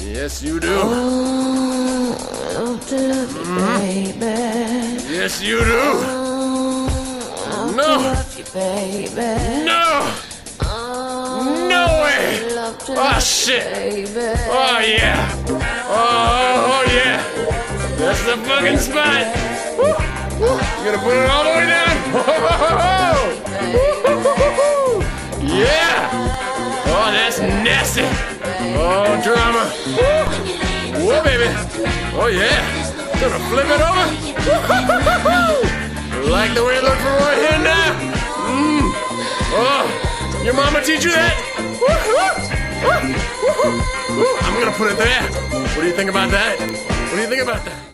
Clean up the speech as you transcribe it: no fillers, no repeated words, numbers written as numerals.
Yes, you do. Oh, love to love you, baby. Yes, you do. Love No. to love you, baby. No. No way. Love to Oh, love shit. you, baby. Oh, yeah. Oh, yeah. That's the fucking spot. Woo. Woo. You gonna put it all the way down? Yeah. Oh, that's nasty. Oh, drama. Whoa, baby. Oh, yeah. Gonna flip it over. Like the way it looks from right here now. Oh, your mama teach you that? I'm gonna put it there. What do you think about that? What do you think about that?